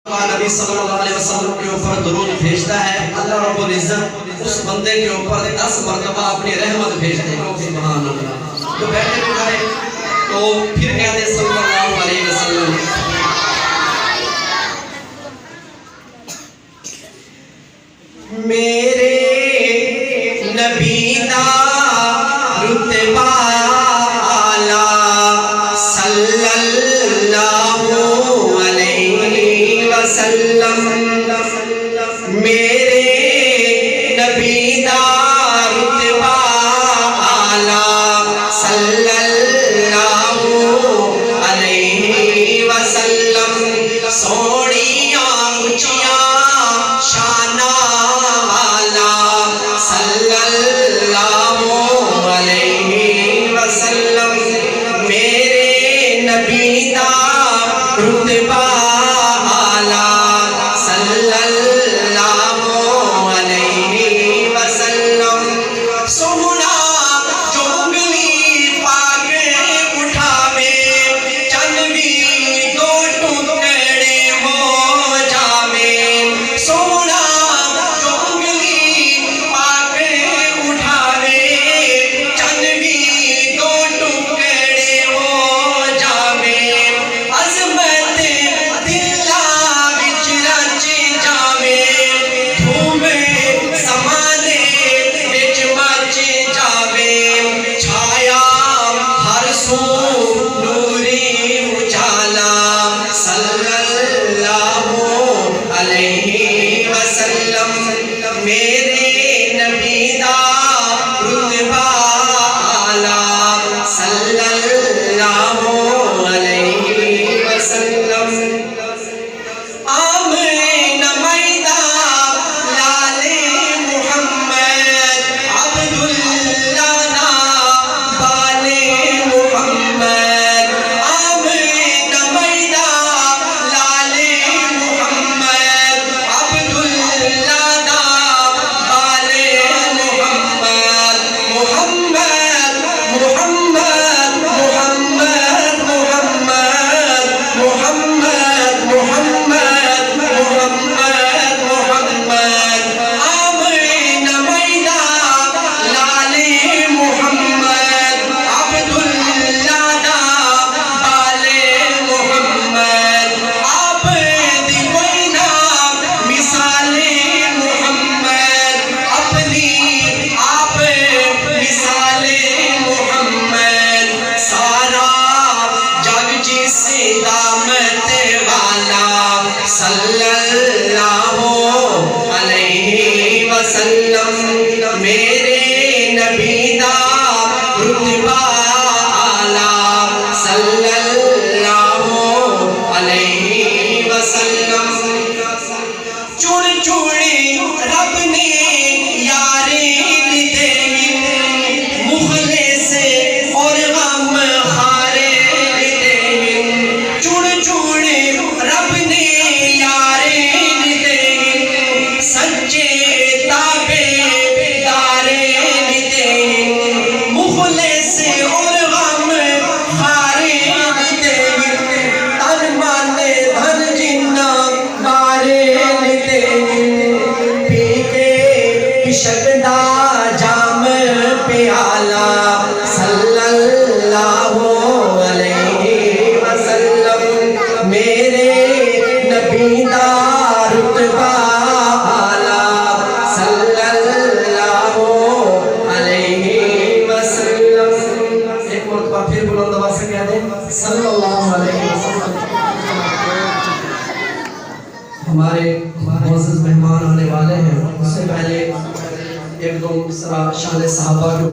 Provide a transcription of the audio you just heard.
نبی صلی اللہ علیہ وسلم کے اوپر درود بھیجتا ہے، اللہ رب العزت اس بندے کے اوپر 10 مرتبہ اپنی رحمت بھیجتے ہیں۔ سبحان اللہ۔ تو بیٹھے بٹھائے تو پھر کہتے صلی اللہ علیہ وسلم میرے نبی دا رتبہ اعلیٰ صلی اللہ علیہ وسلم، میرے نبی دا رتبہ اعلیٰ صلی اللہ علیہ وسلم، سوڑیاں اونچیاں شانہ والا صلی اللہ علیہ وسلم، میرے نبی دا رتبہ اعلیٰ صلی اللہ علیہ وسلم، سونا جو انگلی پاک اٹھاوے چنوی دو ٹکڑے ہو جاوے، سونا جو انگلی پاک اٹھاوے چنوی دو ٹکڑے ہو جاوے، عظمت دلا وچ رچ جاوے، دھوم زمانے وچ مچ جاوے، چھایا ہر سو نوری اجالا صلی اللہ علیہ وسلم، میرے نبی دا رتبہ اعلیٰ صلی اللہ علیہ وسلم، آمین میدہ لال محمد عبداللہ نا بال محمد، آمین میدہ لال محمد عبداللہ نا بال محمد، محمد محمد محمد محمد محمد محمد محمد محمد، آمین میدہ لال محمد عبداللہ نا بال محمد، آپ دی کوئی نہ مثال محمد، اپنی آپ مثال محمد، سارا جگ جس دامت والا صلی اللہ علیہ وسلم، میرے نبی دا رتبہ اعلیٰ صلی اللہ علیہ وسلم، چڑ چڑی رب نے یارے لیتے مخلص اور غم خارے لیتے، چڑ چڑ رب نے یارے لیتے سچے تابے دارے لیتے، مخلص اور غم خارے لیتے، تن من دھن جنہ مارے لیتے، پی کے عشق دا جام پیالہ صلی اللہ علیہ وسلم، میرے نبی دا رتبہ اعلیٰ صلی اللہ علیہ وسلم، ایک مرتبہ پھر بلند آواز سے کہہ دیں صلی اللہ علیہ وسلم۔ ہمارے معزز مہمان آنے والے ہیں، اس سے پہلے ایک دو مصرع شان صحابہ